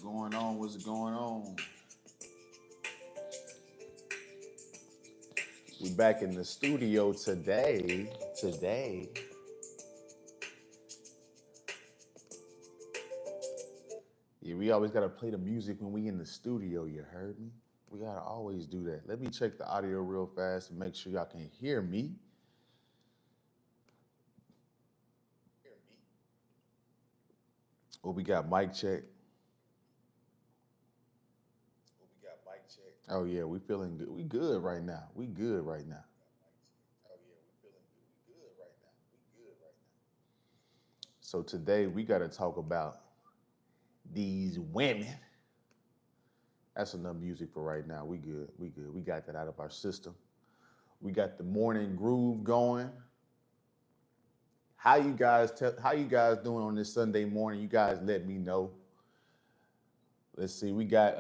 going on? What's going on? We back in the studio today. Yeah, we always gotta play the music when we in the studio. You heard me? We gotta always do that. Let me check the audio real fast and make sure y'all can hear me. Well, we got mic check. Oh yeah, we feeling good. We good right now. We good right now. So today we gotta talk about these women. That's enough music for right now. We good. We good. We got that out of our system. We got the morning groove going. How you guys doing on this Sunday morning? You guys let me know. Let's see. We got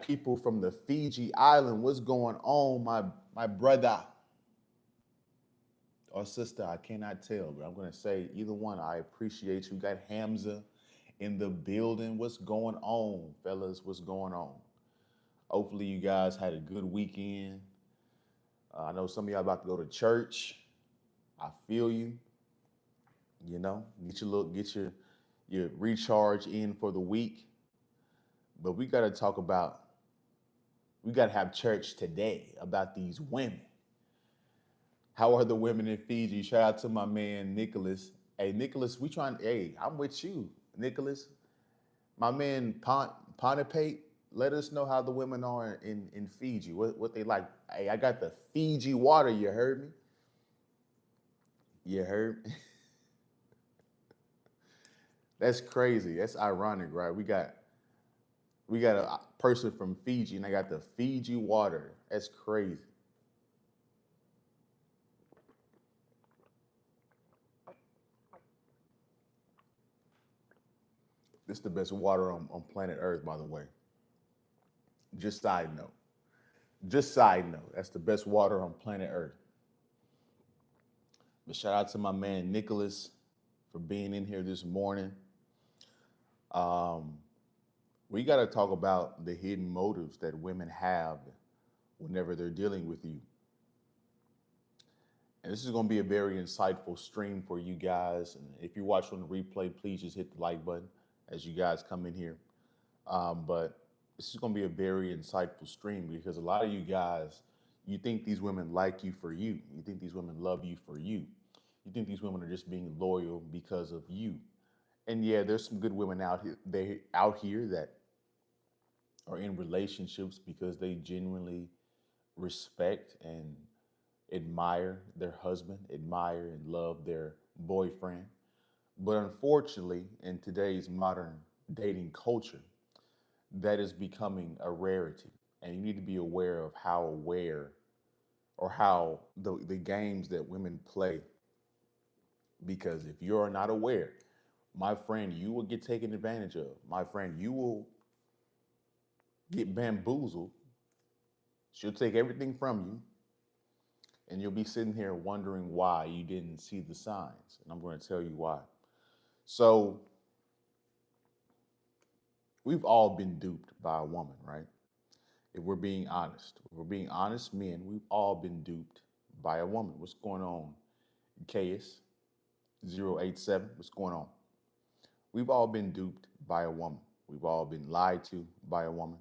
people from the Fiji Island. What's going on, my brother or sister? I cannot tell, but I'm gonna say either one. I appreciate you. We got Hamza in the building. What's going on, fellas? What's going on? Hopefully you guys had a good weekend. I know some of y'all about to go to church. I feel you. You know, get your recharge in for the week. But we gotta have church today about these women. How are the women in Fiji? Shout out to my man Nicholas. Hey Nicholas, hey, I'm with you, Nicholas. My man Ponipate, let us know how the women are in Fiji. What they like. Hey, I got the Fiji water, you heard me? You heard me? That's crazy. That's ironic, right? We got a person from Fiji and I got the Fiji water. That's crazy. This is the best water on planet Earth, by the way. Just side note. Just side note. That's the best water on planet Earth. But shout out to my man Nicholas for being in here this morning. Um, we got to talk about the hidden motives that women have whenever they're dealing with you. And this is going to be a very insightful stream for you guys. And if you watch on the replay, please just hit the like button as you guys come in here. But this is going to be a very insightful stream because a lot of you guys, you think these women like you for you. You think these women love you for you. You think these women are just being loyal because of you. And yeah, there's some good women out here that are in relationships because they genuinely respect and admire their husband, admire and love their boyfriend. But unfortunately, in today's modern dating culture, that is becoming a rarity. And you need to be aware of how aware or how the games that women play. Because if you're not aware, my friend, you will get taken advantage of. My friend, you will get bamboozled. She'll take everything from you, and you'll be sitting here wondering why you didn't see the signs. And I'm going to tell you why. So, we've all been duped by a woman, right? If we're being honest, men, we've all been duped by a woman. What's going on, KS087? What's going on? We've all been duped by a woman. We've all been lied to by a woman.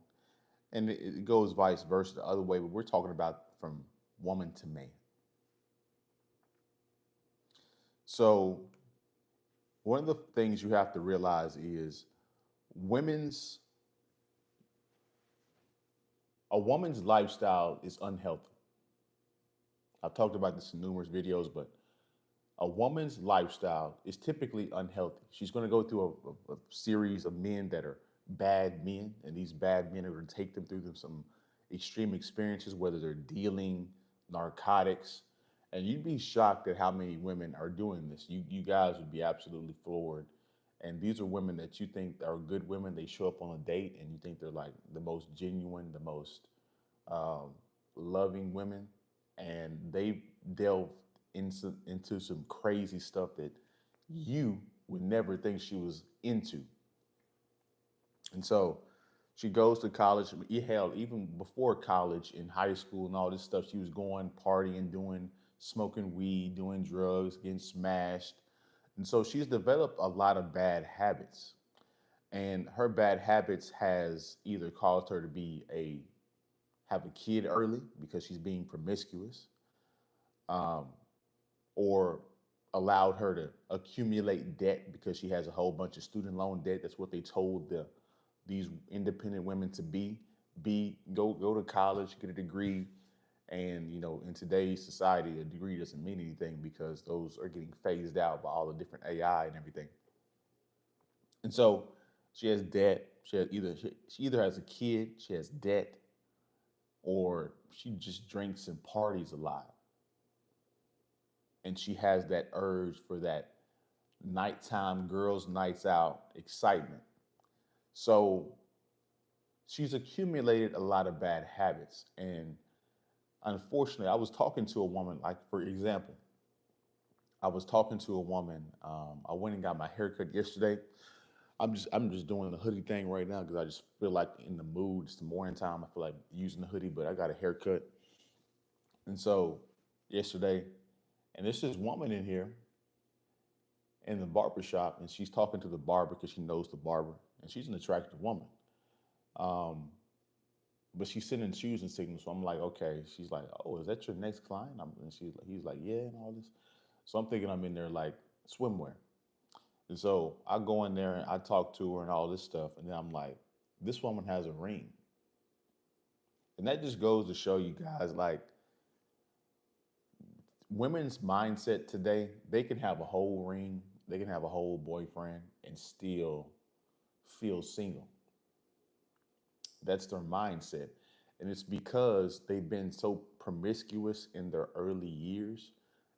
And it goes vice versa the other way, but we're talking about from woman to man. So, one of the things you have to realize is women's a woman's lifestyle is unhealthy. I've talked about this in numerous videos, but a woman's lifestyle is typically unhealthy. She's going to go through a series of men that are bad men, and these bad men are going to take them through some extreme experiences, whether they're dealing narcotics. And you'd be shocked at how many women are doing this. You guys would be absolutely floored. And these are women that you think are good women. They show up on a date, and you think they're like the most genuine, the most um, loving women, and they delve into some crazy stuff that you would never think she was into. And so she goes to college. Hell, even before college, in high school and all this stuff, she was going partying, doing smoking weed, doing drugs, getting smashed. And so she's developed a lot of bad habits. And her bad habits has either caused her to be a have a kid early because she's being promiscuous, um, or allowed her to accumulate debt because she has a whole bunch of student loan debt. That's what they told these independent women to go to college, get a degree, and in today's society, a degree doesn't mean anything because those are getting phased out by all the different AI and everything. And so she has debt. She either has a kid, she has debt, or she just drinks and parties a lot, and she has that urge for that nighttime girls' nights out excitement. So she's accumulated a lot of bad habits, and unfortunately, I was talking to a woman. Like, for example, I was talking to a woman. I went and got my haircut yesterday. I'm just doing the hoodie thing right now because I just feel like in the mood. It's the morning time. I feel like using the hoodie, but I got a haircut. And so yesterday, and there's this woman in here in the barber shop, and she's talking to the barber because she knows the barber, and she's an attractive woman. Um, but she's sending choosing signals. So I'm like, okay. She's like, oh, is that your next client? And he's like, yeah, and all this. So I'm thinking I'm in there like swimwear. And so I go in there and I talk to her and all this stuff, and then I'm like, this woman has a ring, and that just goes to show you guys, like, women's mindset today. They can have a whole ring, they can have a whole boyfriend, and still feel single. That's their mindset. And it's because they've been so promiscuous in their early years.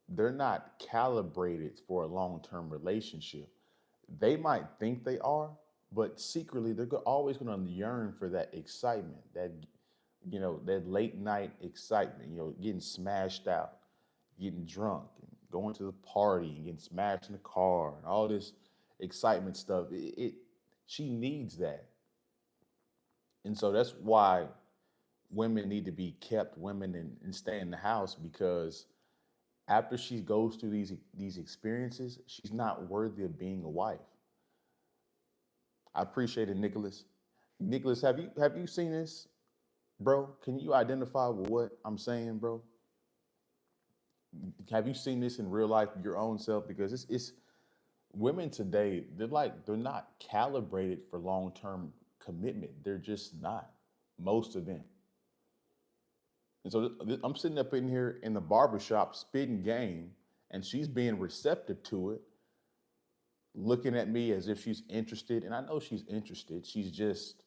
They're not calibrated for a long term relationship. They might think they are, but secretly they're always going to yearn for that excitement, that late night excitement, getting smashed out, getting drunk, and going to the party and getting smashed in the car and all this excitement stuff. She needs that. And so that's why women need to be kept women and stay in the house, because after she goes through these experiences, she's not worthy of being a wife. I appreciate it, Nicholas. Nicholas, have you seen this, bro? Can you identify with what I'm saying, bro? Have you seen this in real life, your own self? Because it's women today, they're not calibrated for long term commitment. They're just not. Most of them. And so I'm sitting up in here in the barbershop spitting game, and she's being receptive to it, looking at me as if she's interested. And I know she's interested. She's just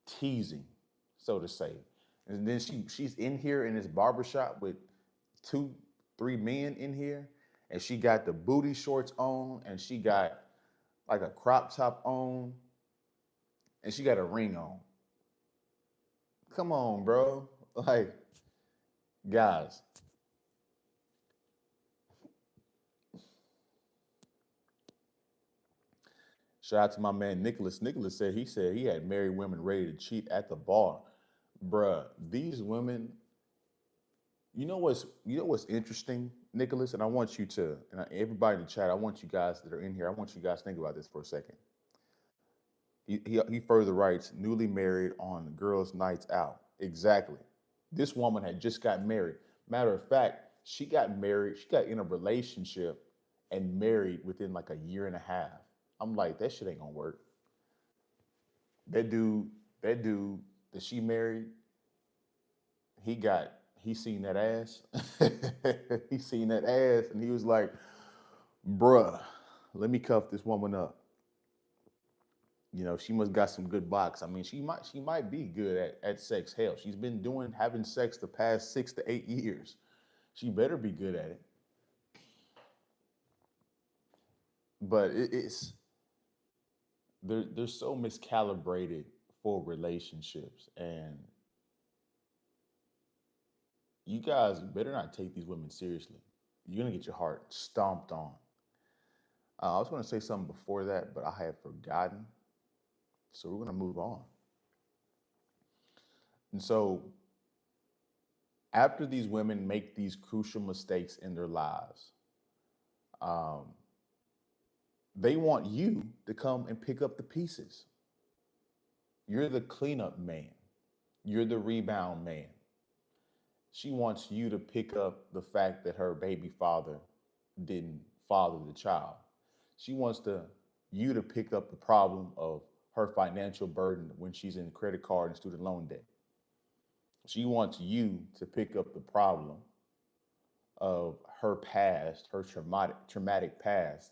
teasing, so to say. And then she's in here in this barbershop with two, three men in here, and she got the booty shorts on, and she got like a crop top on, and she got a ring on. Come on, bro. Like, guys, shout out to my man Nicholas. Nicholas said he had married women ready to cheat at the bar. Bruh, these women, you know what's interesting, Nicholas, and I want you to, and everybody in the chat, I want you guys that are in here, I want you guys to think about this for a second. He further writes, newly married on girls' nights out. Exactly. This woman had just got married. Matter of fact, she got married, she got in a relationship and married within like a year and a half. I'm like, that shit ain't gonna work. That dude, that dude that she married, he seen that ass. He seen that ass and he was like, bruh, let me cuff this woman up. She must got some good box. I mean, she might be good at sex. Hell, she's been having sex the past 6 to 8 years. She better be good at it. But it's they're so miscalibrated for relationships, and you guys better not take these women seriously. You're gonna get your heart stomped on. I was gonna say something before that, but I had forgotten. So we're going to move on. And so after these women make these crucial mistakes in their lives, um, they want you to come and pick up the pieces. You're the cleanup man. You're the rebound man. She wants you to pick up the fact that her baby father didn't father the child. She wants you to pick up the problem of her financial burden when she's in credit card and student loan debt. She wants you to pick up the problem of her past, her traumatic past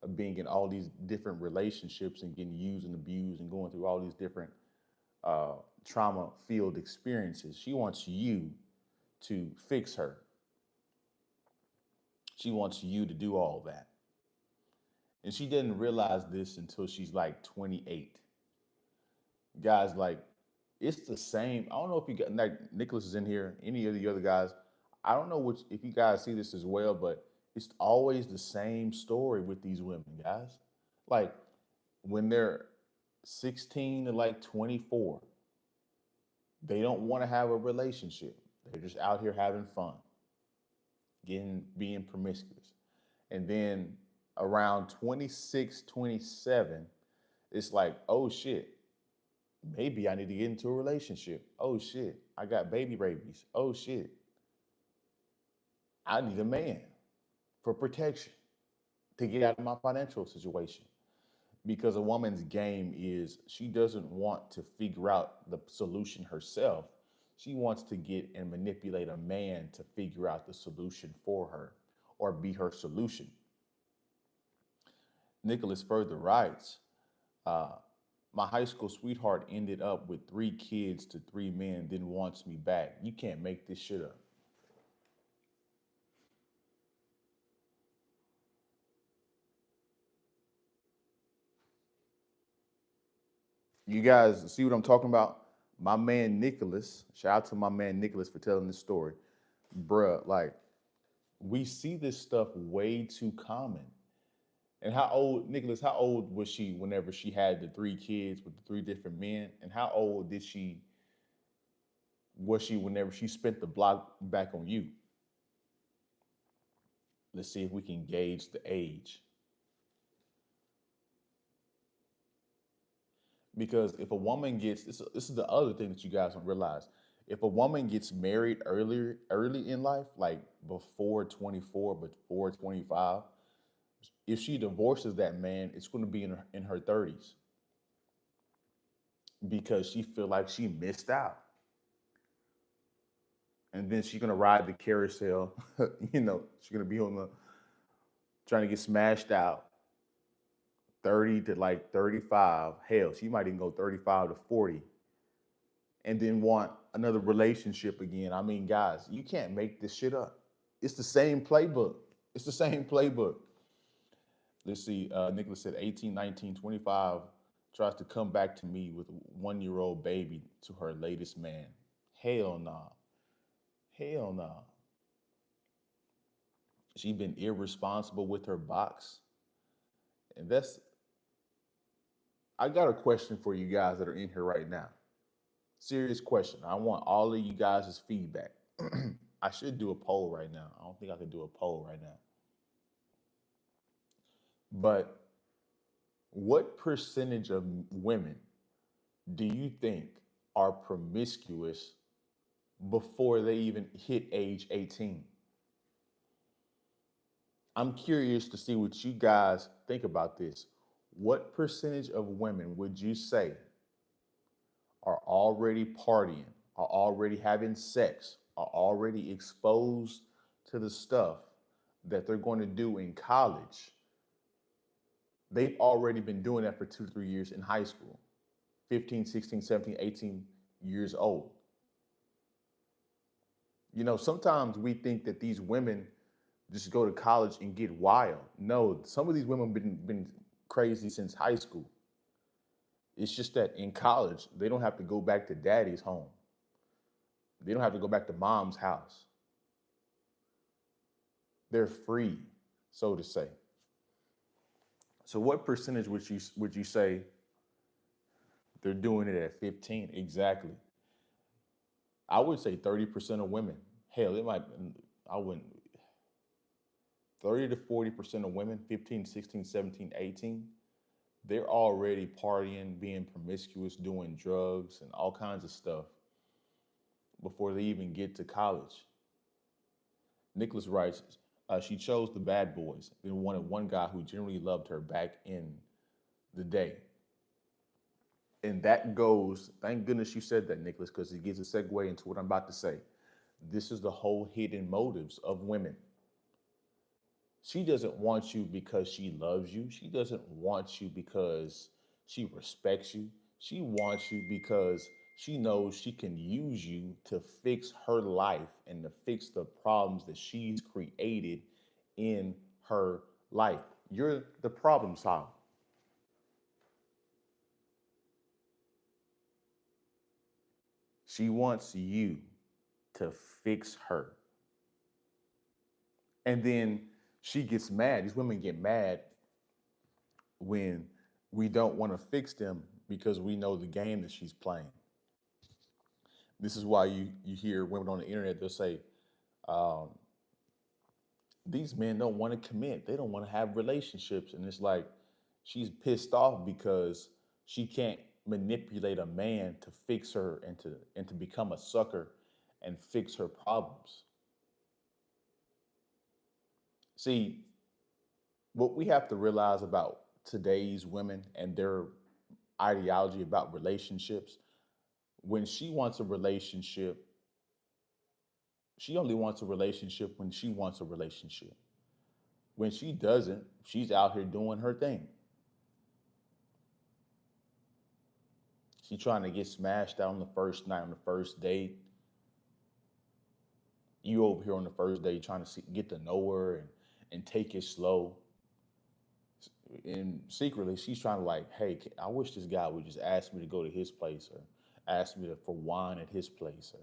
of being in all these different relationships and getting used and abused and going through all these different uh, trauma filled experiences. She wants you to fix her. She wants you to do all that. And she didn't realize this until she's like 28. Guys, like, it's the same. I don't know if you got, like, Nicholas is in here, any of the other guys. I don't know which, if you guys see this as well, but it's always the same story with these women, guys. Like, when they're 16 to like 24, they don't want to have a relationship. They're just out here having fun, being promiscuous. And then around 26, 27, it's like, oh shit, maybe I need to get into a relationship. Oh shit, I got baby rabies. Oh shit, I need a man for protection to get out of my financial situation. Because a woman's game is she doesn't want to figure out the solution herself. She wants to get and manipulate a man to figure out the solution for her or be her solution. Nicholas further writes, uh, my high school sweetheart ended up with 3 kids to 3 men, then wants me back. You can't make this shit up. You guys see what I'm talking about? My man Nicholas, shout out to my man Nicholas for telling this story. Bruh, like, we see this stuff way too common. And how old, Nicholas, how old was she whenever she had the 3 kids with the 3 different men? And how old was she whenever she spent the block back on you? Let's see if we can gauge the age. Because if a woman gets this is the other thing that you guys don't realize. If a woman gets married early in life, like before 24, before 25, if she divorces that man, it's going to be in her 30s because she feel like she missed out. And then she's going to ride the carousel, she's going to be on the trying to get smashed out 30 to like 35. Hell, she might even go 35 to 40 and then want another relationship again. I mean, guys, you can't make this shit up. It's the same playbook. It's the same playbook. Let's see. Nicholas said 18, 19, 25 tries to come back to me with a 1 year old baby to her latest man. Hell nah. Hell nah. She been irresponsible with her box. And I got a question for you guys that are in here right now. Serious question. I want all of you guys' feedback. I should do a poll right now. I don't think I could do a poll right now. But what percentage of women do you think are promiscuous before they even hit age 18? I'm curious to see what you guys think about this. What percentage of women would you say are already partying, are already having sex, are already exposed to the stuff that they're going to do in college? They've already been doing that for 2, 3 years in high school, 15, 16, 17, 18 years old. Sometimes we think that these women just go to college and get wild. No, some of these women been crazy since high school. It's just that in college, they don't have to go back to daddy's home. They don't have to go back to mom's house. They're free, so to say. So what percentage would you say They're doing it at 15. Exactly. I would say 30% of women. Hell, it might, I wouldn't, 30 to 40% of women, 15, 16, 17, 18, they're already partying, being promiscuous, doing drugs and all kinds of stuff before they even get to college. Nicholas writes, she chose the bad boys and wanted one guy who generally loved her back in the day. And that goes, thank goodness you said that, Nicholas, because it gives a segue into what I'm about to say. This is the whole hidden motives of women. She doesn't want you because she loves you. She doesn't want you because she respects you. She wants you because she knows she can use you to fix her life and to fix the problems that she's created in her life. You're the problem solver. She wants you to fix her. And then she gets mad. These women get mad when we don't want to fix them because we know the game that she's playing. This is why you hear women on the internet, they'll say, um, these men don't want to commit. They don't want to have relationships. And it's like she's pissed off because she can't manipulate a man to fix her and to become a sucker and fix her problems. See, what we have to realize about today's women and their ideology about relationships, when she wants a relationship, she only wants a relationship when she wants a relationship. When she doesn't, she's out here doing her thing. She's trying to get smashed out on the first night, on the first date. You over here on the first day trying to get to know her and take it slow. And secretly, she's trying to like, hey, I wish this guy would just ask me to go to his place or ask me for wine at his place. Or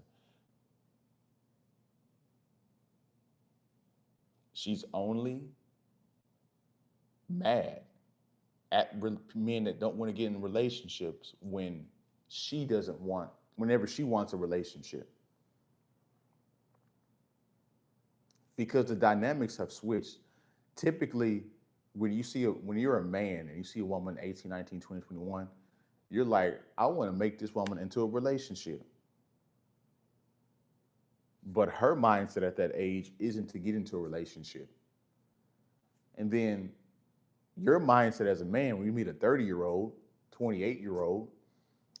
she's only mad at men that don't want to get in relationships when she doesn't want, whenever she wants a relationship. Because the dynamics have switched. Typically, when you're a man and you see a woman 18, 19, 20, 21, you're like, I want to make this woman into a relationship. But her mindset at that age isn't to get into a relationship. And then your mindset as a man, when you meet a 30-year-old, 28-year-old,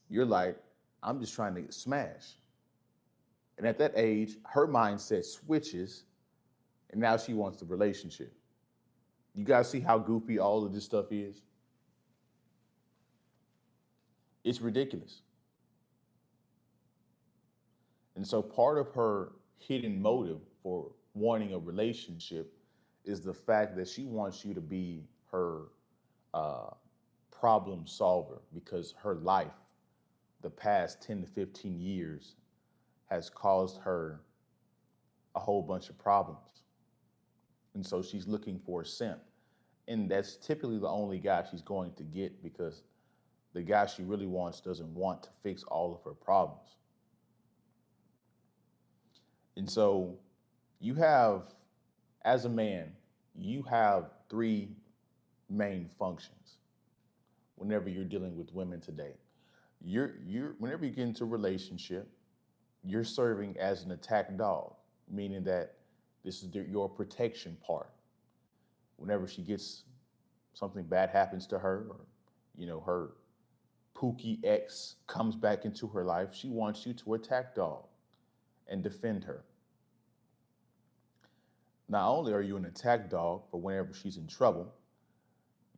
you're like, I'm just trying to get smashed. And at that age, her mindset switches, and now she wants the relationship. You guys see how goofy all of this stuff is? It's ridiculous. And so part of her hidden motive for wanting a relationship is the fact that she wants you to be her uh, problem solver because her life, the past 10 to 15 years, has caused her a whole bunch of problems. And so she's looking for a simp. And that's typically the only guy she's going to get because the guy she really wants doesn't want to fix all of her problems. And so you have, as a man, you have three main functions whenever you're dealing with women today. You're whenever you get into a relationship, you're serving as an attack dog, meaning that this is your protection part. Whenever she gets something bad happens to her, or her Pookie ex comes back into her life, she wants you to attack dog and defend her. Not only are you an attack dog for whenever she's in trouble,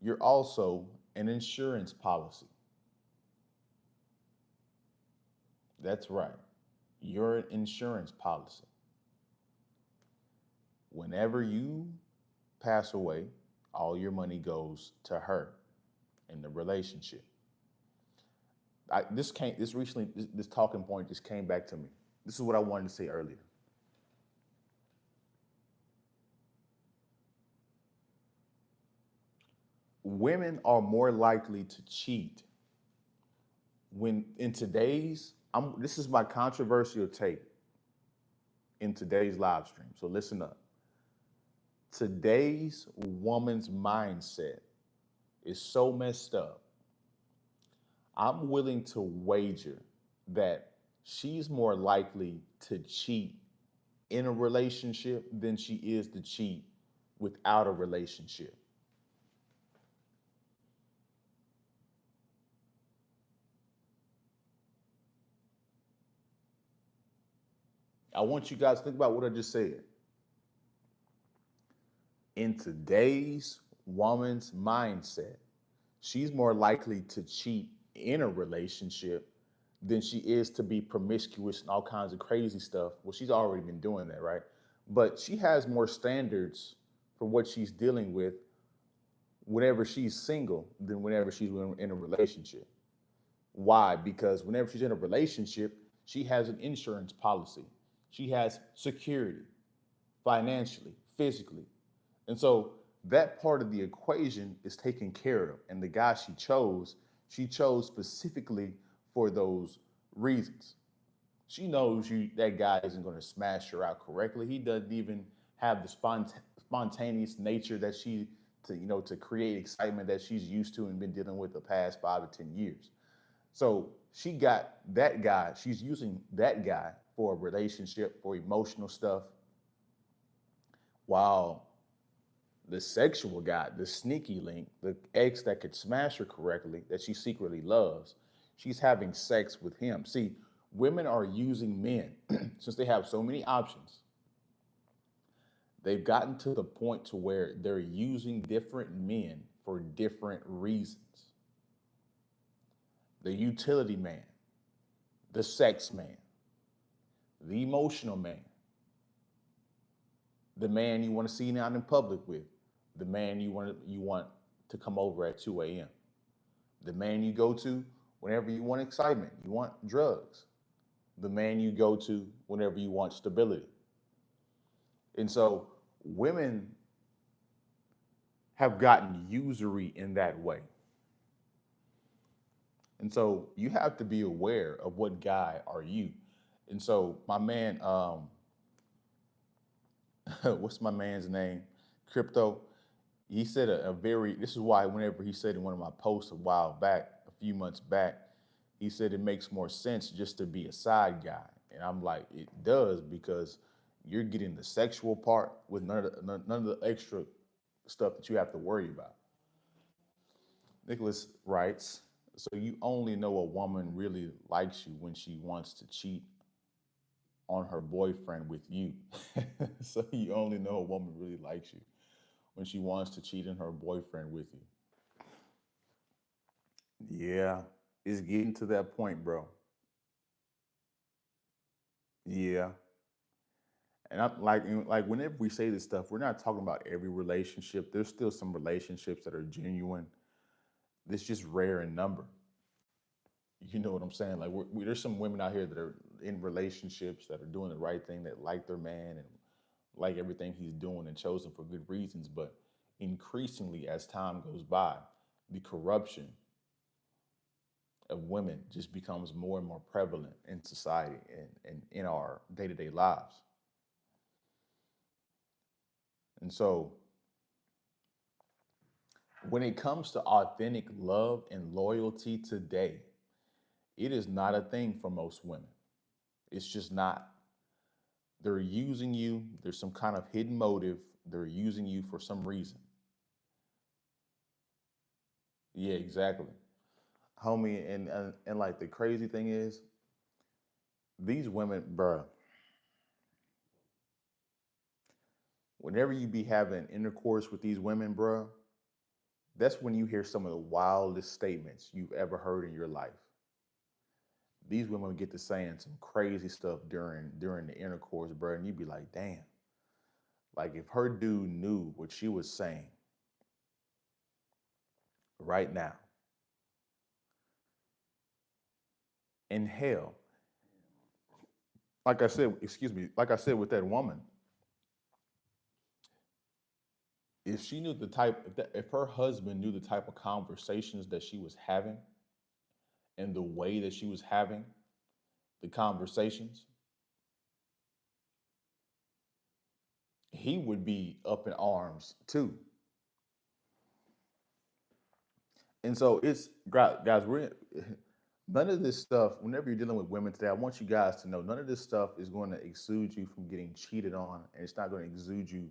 you're also an insurance policy. That's right. You're an insurance policy. Whenever you pass away, all your money goes to her in the relationship. This talking point just came back to me. This is what I wanted to say earlier. Women are more likely to cheat When in today's, this is my controversial take in today's live stream. So listen up. Today's woman's mindset is so messed up. I'm willing to wager that she's more likely to cheat in a relationship than she is to cheat without a relationship. I want you guys to think about what I just said. In today's woman's mindset, she's more likely to cheat in a relationship than she is to be promiscuous and all kinds of crazy stuff. Well, she's already been doing that, right? But she has more standards for what she's dealing with whenever she's single than whenever she's in a relationship. Why? Because whenever she's in a relationship, she has an insurance policy. She has security financially, physically. And so that part of the equation is taken care of. And the guy she chose specifically for those reasons. She knows that guy isn't going to smash her out correctly. He doesn't even have the spontaneous nature that she to create excitement that she's used to and been dealing with the past 5 to 10 years. So she got that guy. She's using that guy for a relationship, for emotional stuff, while the sexual guy, the sneaky link, the ex that could smash her correctly, that she secretly loves, she's having sex with him. See, women are using men since they have so many options. They've gotten to the point to where they're using different men for different reasons. The utility man, the sex man, the emotional man, the man you want to see out in public with, the man you want to come over at 2 a.m., the man you go to whenever you want excitement, you want drugs, the man you go to whenever you want stability. And so women have gotten usury in that way. And so you have to be aware of what guy are you. And so my man, what's my man's name? Crypto. He said a very, this is why whenever he said in one of my posts a while back, a few months back, he said it makes more sense just to be a side guy. And I'm like, it does, because you're getting the sexual part with none of the extra stuff that you have to worry about. Nicholas writes, so you only know a woman really likes you when she wants to cheat on her boyfriend with you. So you only know a woman really likes you when she wants to cheat on her boyfriend with you. Yeah, it's getting to that point, bro. Yeah. And I'm like whenever we say this stuff, we're not talking about every relationship. There's still some relationships that are genuine. It's just rare in number. You know what I'm saying? Like there's some women out here that are in relationships that are doing the right thing, that like their man and like everything he's doing and chose him for good reasons. But increasingly, as time goes by, the corruption of women just becomes more and more prevalent in society and in our day-to-day lives. And so when it comes to authentic love and loyalty today, it is not a thing for most women. It's just not. They're using you. There's some kind of hidden motive. They're using you for some reason. Yeah, exactly. Homie, and like the crazy thing is, these women, bruh, whenever you be having intercourse with these women, bruh, that's when you hear some of the wildest statements you've ever heard in your life. These women get to saying some crazy stuff during the intercourse, bro, and you'd be like, damn. Like if her dude knew what she was saying right now, in hell, like I said, excuse me, like I said with that woman, if she knew if her husband knew the type of conversations that she was having and the way that she was having the conversations, he would be up in arms too. And so it's guys, we're none of this stuff. Whenever you're dealing with women today, I want you guys to know none of this stuff is going to exude you from getting cheated on, and it's not going to exude you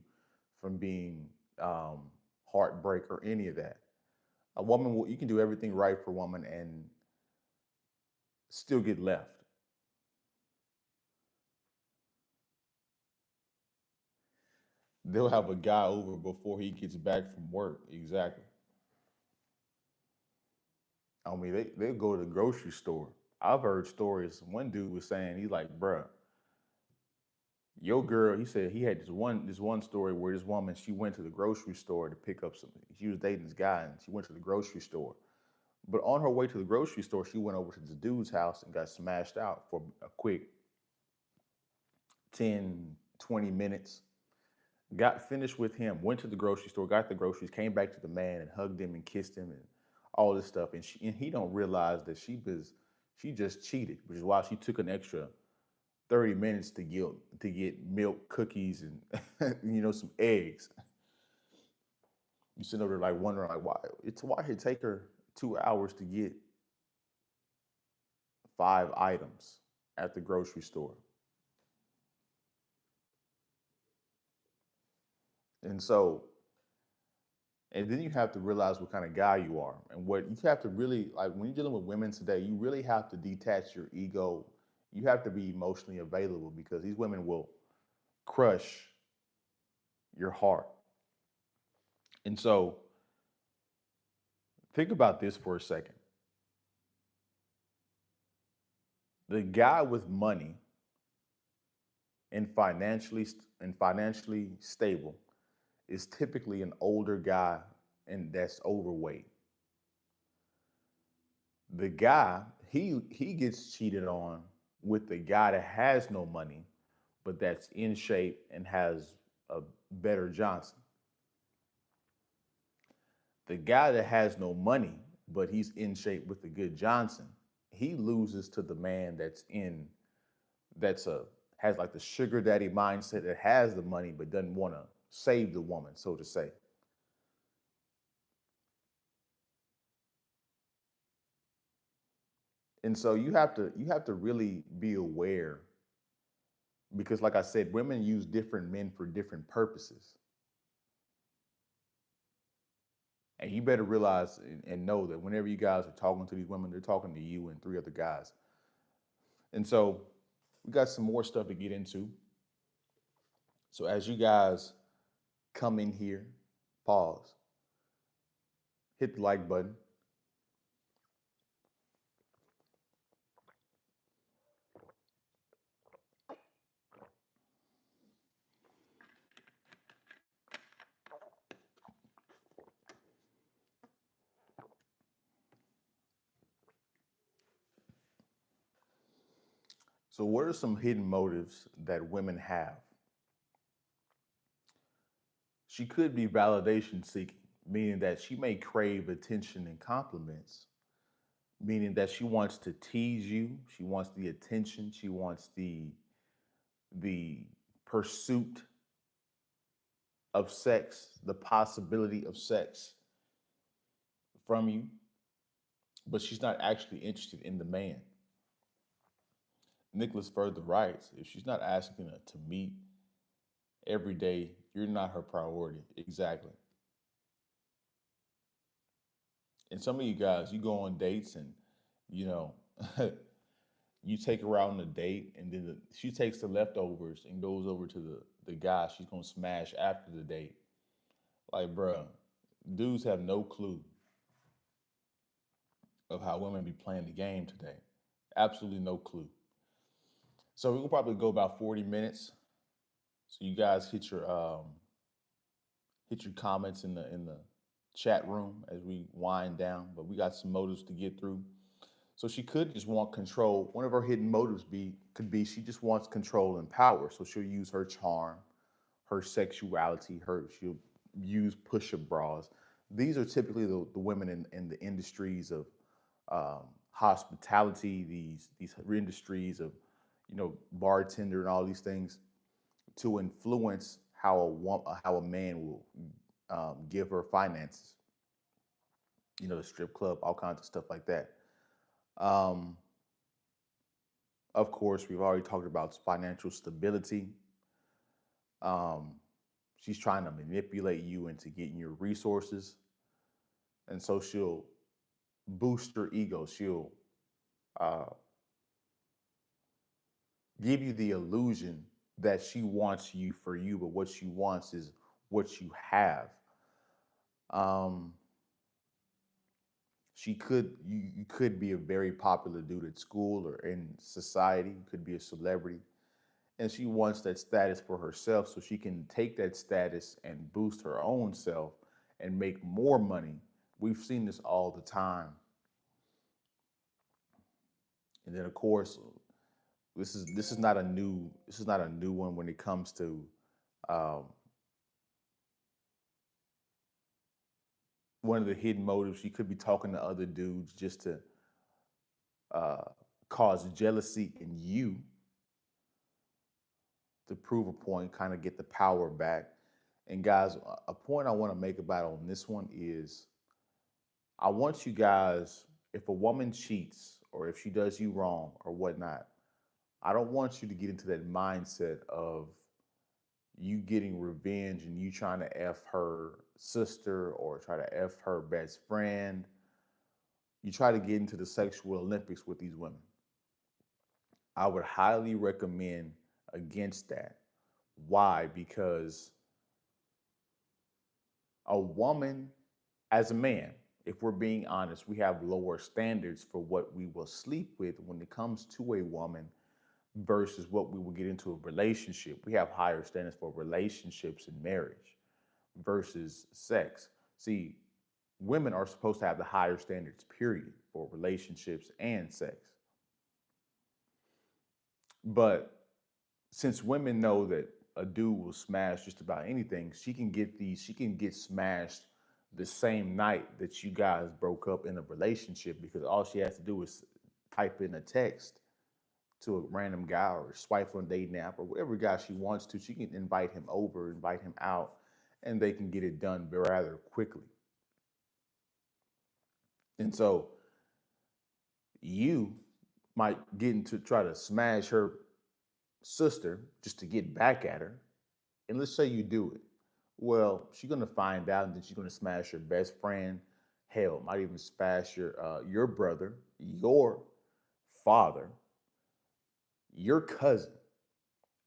from being heartbreak or any of that. A woman, you can do everything right for a woman and still get left. They'll have a guy over before he gets back from work. Exactly. I mean, they go to the grocery store. I've heard stories. One dude was saying he's like, "Bruh, your girl." He said he had this one story where this woman, she went to the grocery store to pick up something. She was dating this guy, and she went to the grocery store. But on her way to the grocery store, she went over to the dude's house and got smashed out for a quick 10, 20 minutes. Got finished with him, went to the grocery store, got the groceries, came back to the man and hugged him and kissed him and all this stuff. And he don't realize that she just cheated, which is why she took an extra 30 minutes to get milk, cookies, and some eggs. You sit over there like wondering like why it take her 2 hours to get 5 items at the grocery store. And so, and then you have to realize what kind of guy you are and what you have to really like when you're dealing with women today, you really have to detach your ego. You have to be emotionally available because these women will crush your heart. And so think about this for a second. The guy with money and financially stable is typically an older guy and that's overweight. The guy, he gets cheated on with the guy that has no money, but that's in shape and has a better Johnson. The guy that has no money, but he's in shape with the good Johnson, he loses to the man that's a has like the sugar daddy mindset that has the money but doesn't want to save the woman, so to say. And so you have to really be aware because like I said, women use different men for different purposes. And you better realize and know that whenever you guys are talking to these women, they're talking to you and three other guys. And so we got some more stuff to get into. So as you guys come in here, pause, hit the like button. So what are some hidden motives that women have? She could be validation seeking, meaning that she may crave attention and compliments, meaning that she wants to tease you, she wants the attention, she wants the pursuit of sex, the possibility of sex from you, but she's not actually interested in the man. Nicholas further writes, if she's not asking to meet every day, you're not her priority. Exactly. And some of you guys, you go on dates and, you know, you take her out on a date and then she takes the leftovers and goes over to the guy she's going to smash after the date. Like, bruh, dudes have no clue of how women be playing the game today. Absolutely no clue. So we'll probably go about 40 minutes. So you guys hit your comments in the chat room as we wind down. But we got some motives to get through. So she could just want control. One of her hidden motives could be she just wants control and power. So she'll use her charm, her sexuality, she'll use push-up bras. These are typically the women in the industries of hospitality, these industries of, bartender and all these things to influence how a man will give her finances. The strip club, all kinds of stuff like that. Um, of course, we've already talked about financial stability. Um, she's trying to manipulate you into getting your resources, and so she'll boost your ego. She'll uh, give you the illusion that she wants you for you, but what she wants is what you have. Um, you could be a very popular dude at school or in society. You could be a celebrity, and she wants that status for herself so she can take that status and boost her own self and make more money. We've seen this all the time. And then of course, this is not a new one when it comes to um, one of the hidden motives. She could be talking to other dudes just to uh, cause jealousy in you, to prove a point, kind of get the power back. And guys, a point I want to make about on this one is I want you guys, if a woman cheats or if she does you wrong or whatnot, I don't want you to get into that mindset of you getting revenge and you trying to F her sister or try to F her best friend. You try to get into the sexual Olympics with these women. I would highly recommend against that. Why? Because a woman, as a man, if we're being honest, we have lower standards for what we will sleep with when it comes to a woman versus what we will get into a relationship. We have higher standards for relationships and marriage versus sex. See, women are supposed to have the higher standards, period, for relationships and sex. But since women know that a dude will smash just about anything, she can get smashed the same night that you guys broke up in a relationship because all she has to do is type in a text to a random guy or swipe on a dating app or whatever guy she wants to. She can invite him over, invite him out, and they can get it done rather quickly. And so you might get into try to smash her sister just to get back at her. And let's say you do it. Well, she's gonna find out, and then she's gonna smash your best friend. Hell, might even smash your brother, your father, your cousin,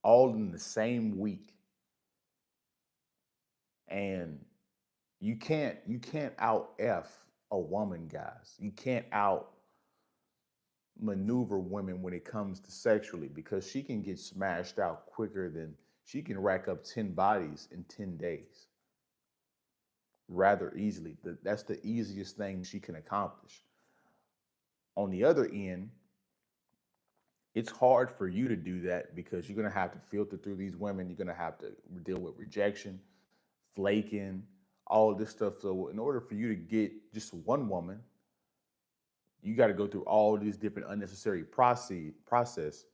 all in the same week. And you can't out f a woman, guys. You can't out maneuver women when it comes to sexually because she can get smashed out quicker than she can rack up 10 bodies in 10 days rather easily. That's the easiest thing she can accomplish. On the other end, it's hard for you to do that because you're going to have to filter through these women. You're going to have to deal with rejection, flaking, all of this stuff. So, in order for you to get just one woman, you got to go through all these different unnecessary process.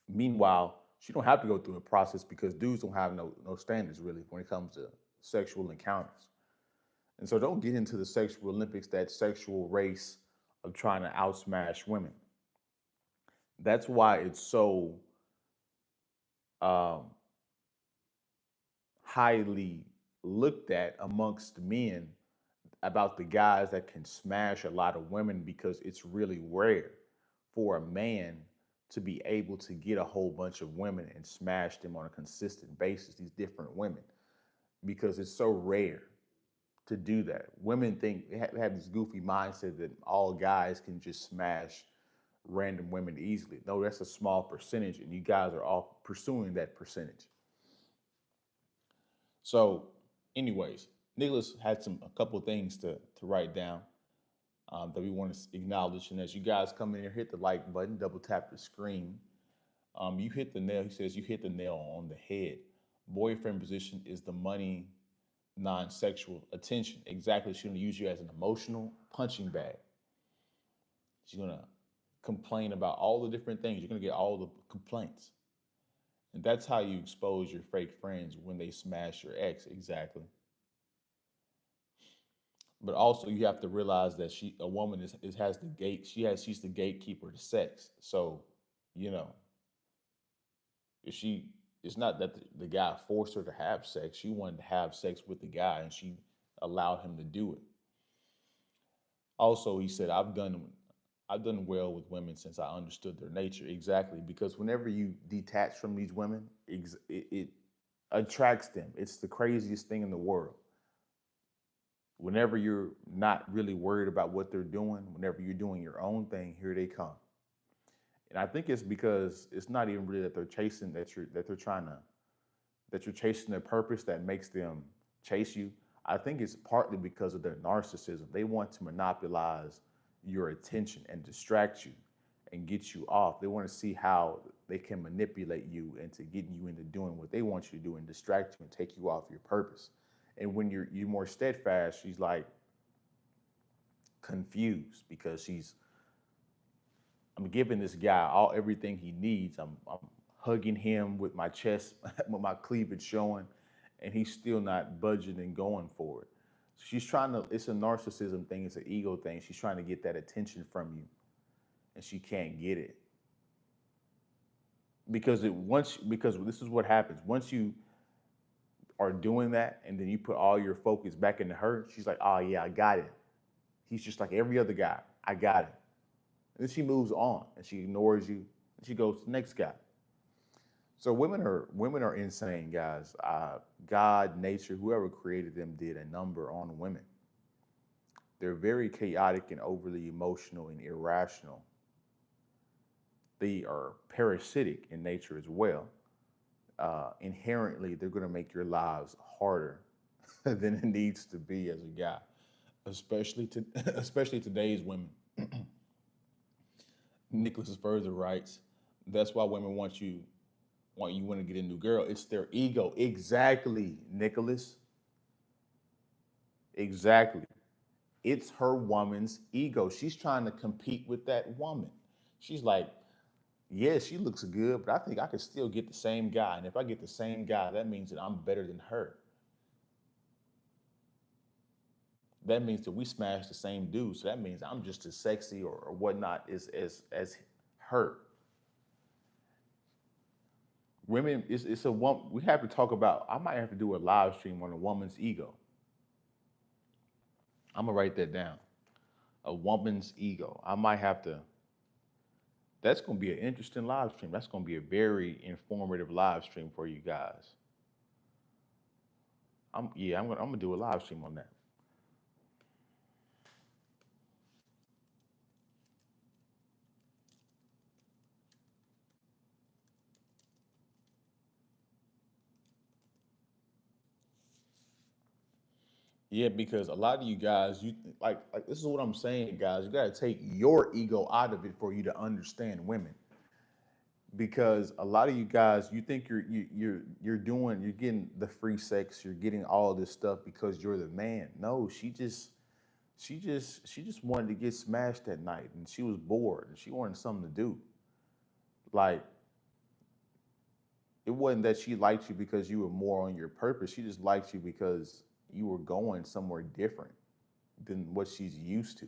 Meanwhile, she don't have to go through a process because dudes don't have no standards really when it comes to sexual encounters. And so don't get into the sexual Olympics, that sexual race of trying to outsmash women. That's why it's so um, highly looked at amongst men about the guys that can smash a lot of women because it's really rare for a man to be able to get a whole bunch of women and smash them on a consistent basis, these different women, because it's so rare to do that. Women think have this goofy mindset that all guys can just smash random women easily. No, that's a small percentage, and you guys are all pursuing that percentage. So, anyways, Nicholas had a couple of things to write down that we want to acknowledge. And as you guys come in here, hit the like button, double tap the screen. You hit the nail. He says you hit the nail on the head. Boyfriend position is the money, non-sexual attention. Exactly, she's going to use you as an emotional punching bag. She's gonna complain about all the different things. You're gonna get all the complaints. And that's how you expose your fake friends when they smash your ex, exactly. But also you have to realize that a woman is has the gate, she's the gatekeeper to sex. So, you know, if she it's not that the guy forced her to have sex. She wanted to have sex with the guy and she allowed him to do it. Also, he said, I've done well with women since I understood their nature. Exactly, because whenever you detach from these women, it attracts them. It's the craziest thing in the world. Whenever you're not really worried about what they're doing, whenever you're doing your own thing, here they come. And I think it's because it's not even really that they're chasing that they're trying to that you're chasing their purpose that makes them chase you. I think it's partly because of their narcissism. They want to monopolize your attention and distract you and get you off. They want to see how they can manipulate you into getting you into doing what they want you to do and distract you and take you off your purpose. And when you're more steadfast, she's like confused because I'm giving this guy all everything he needs. I'm hugging him with my chest, with my cleavage showing, and he's still not budging and going for it. She's trying to. It's a narcissism thing. It's an ego thing. She's trying to get that attention from you, and she can't get it because this is what happens once you are doing that, and then you put all your focus back into her. She's like, "Oh yeah, I got it." He's just like every other guy. I got it. And then she moves on and she ignores you. And she goes to the next guy. So women are insane, guys. God, nature, whoever created them did a number on women. They're very chaotic and overly emotional and irrational. They are parasitic in nature as well. Inherently, they're going to make your lives harder than it needs to be as a guy, especially to especially today's women. Nicholas further writes, "That's why women want you want to get a new girl. It's their ego." Exactly, Nicholas. Exactly. It's her woman's ego. She's trying to compete with that woman. She's like, yeah, she looks good, but I think I could still get the same guy. And if I get the same guy, that means that I'm better than her. That means that we smash the same dude. So that means I'm just as sexy or whatnot as her. Women, it's a woman. We have to talk about. I might have to do a live stream on a woman's ego. I'm gonna write that down. A woman's ego. I might have to. That's gonna be an interesting live stream. That's gonna be a very informative live stream for you guys. I'm gonna do a live stream on that. Yeah, because a lot of you guys, you like this is what I'm saying, guys. You gotta take your ego out of it for you to understand women. Because a lot of you guys, you think you're getting the free sex, you're getting all this stuff because you're the man. No, she just wanted to get smashed that night and she was bored and she wanted something to do. Like it wasn't that she liked you because you were more on your purpose. She just liked you because you were going somewhere different than what she's used to.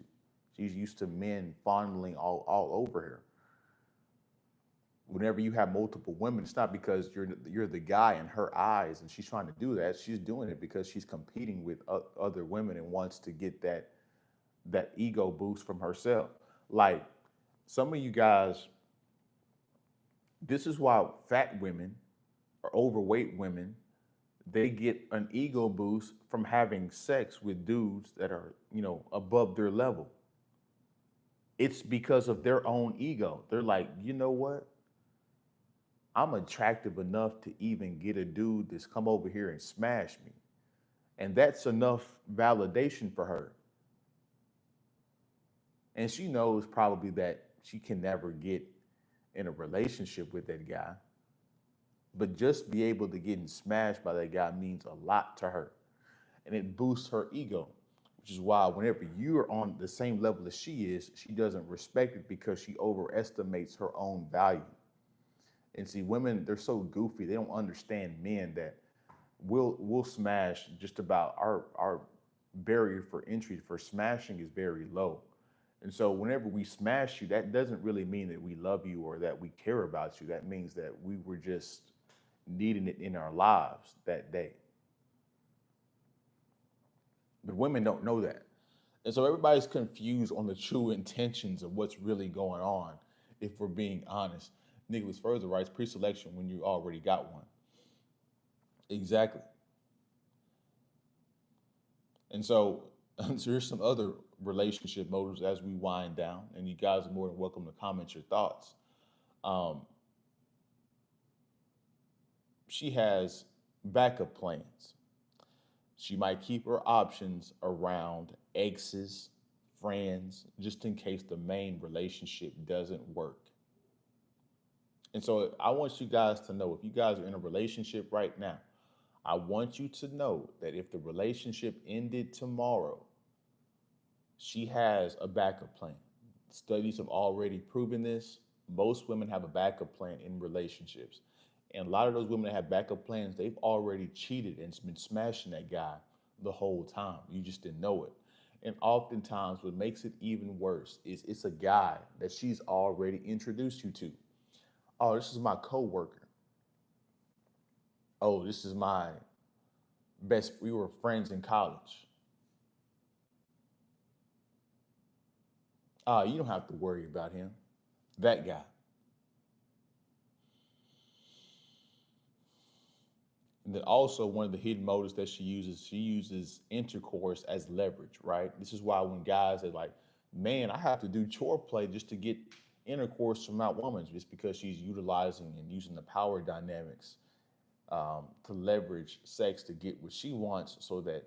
She's used to men fondling all over her. Whenever you have multiple women, it's not because you're the guy in her eyes and she's trying to do that. She's doing it because she's competing with other women and wants to get that ego boost from herself. Like some of you guys, this is why fat women or overweight women, they get an ego boost from having sex with dudes that are, above their level. It's because of their own ego. They're like, you know what? I'm attractive enough to even get a dude that's come over here and smash me. And that's enough validation for her. And she knows probably that she can never get in a relationship with that guy. But just be able to get smashed by that guy means a lot to her. And it boosts her ego. which is why whenever you're on the same level as she is, she doesn't respect it because she overestimates her own value. And see, women, they're so goofy, they don't understand men that we'll smash just about our barrier for entry for smashing is very low. And so whenever we smash you, that doesn't really mean that we love you or that we care about you. That means that we were just needing it in our lives that day. But women don't know that. And so everybody's confused on the true intentions of what's really going on, if we're being honest. Nicholas further writes pre-selection when you already got one. Exactly. And so, so here's some other relationship motives as we wind down, and you guys are more than welcome to comment your thoughts. Um, she has backup plans. She might keep her options around exes, friends, just in case the main relationship doesn't work. And so I want you guys to know if you guys are in a relationship right now, I want you to know that if the relationship ended tomorrow, she has a backup plan. Studies have already proven this. Most women have a backup plan in relationships. And a lot of those women that have backup plans, they've already cheated and been smashing that guy the whole time. You just didn't know it. And oftentimes, what makes it even worse is it's a guy that she's already introduced you to. Oh, this is my coworker. Oh, this is my best. We were friends in college. You don't have to worry about him. That guy. And then also one of the hidden motives that she uses intercourse as leverage, right? This is why when guys are like, man, I have to do chore play just to get intercourse from my woman, just because she's utilizing and using the power dynamics to leverage sex to get what she wants so that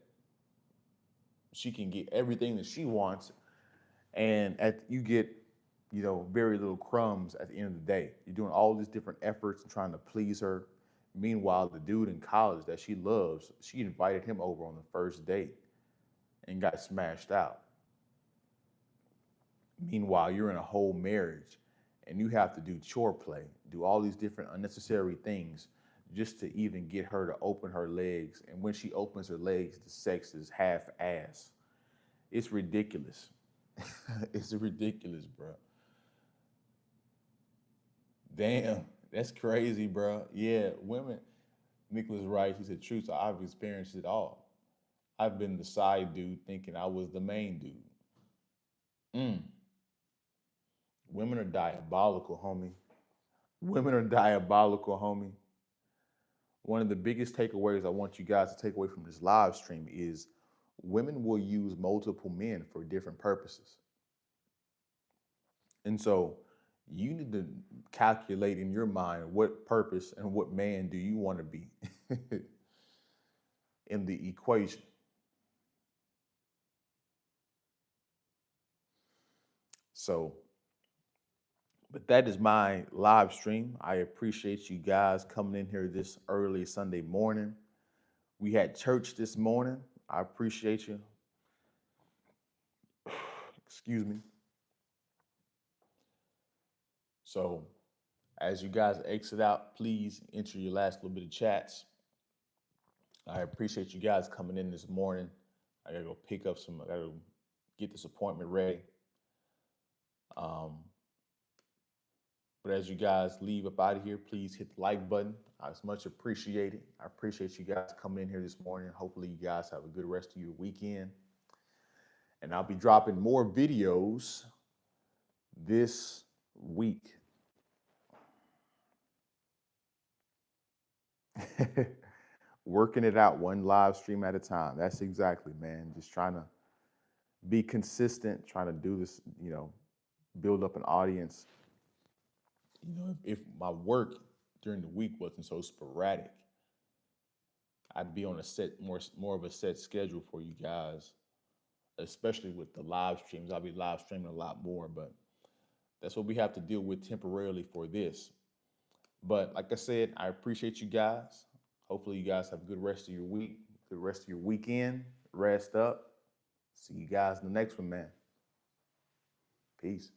she can get everything that she wants. And you get, very little crumbs at the end of the day. You're doing all these different efforts and trying to please her. Meanwhile, the dude in college that she loves, she invited him over on the first date and got smashed out. Meanwhile, you're in a whole marriage and you have to do chore play, do all these different unnecessary things just to even get her to open her legs. And when she opens her legs, the sex is half ass. It's ridiculous. It's ridiculous, bro. Damn, that's crazy, bro. Yeah, women. Nicholas writes, he said, true, so I've experienced it all. I've been the side dude thinking I was the main dude. Mm. Women are diabolical, homie. Women are diabolical, homie. One of the biggest takeaways I want you guys to take away from this live stream is women will use multiple men for different purposes. And so you need to calculate in your mind what purpose and what man do you want to be in the equation. So, but that is my live stream. I appreciate you guys coming in here this early Sunday morning. We had church this morning. I appreciate you. Excuse me. So, as you guys exit out, please enter your last little bit of chats. I appreciate you guys coming in this morning. I gotta go pick up some, I gotta get this appointment ready. Um, but as you guys leave up out of here, please hit the like button. It's much appreciated. I appreciate you guys coming in here this morning. Hopefully, you guys have a good rest of your weekend. And I'll be dropping more videos this week. Working it out one live stream at a time. That's exactly, man. Just trying to be consistent, trying to do this, build up an audience. If my work during the week wasn't so sporadic, I'd be on a set more of a set schedule for you guys, especially with the live streams. I'll be live streaming a lot more, but that's what we have to deal with temporarily for this. But like I said, I appreciate you guys. Hopefully you guys have a good rest of your week, good rest of your weekend. Rest up, See you guys in the next one, man. Peace.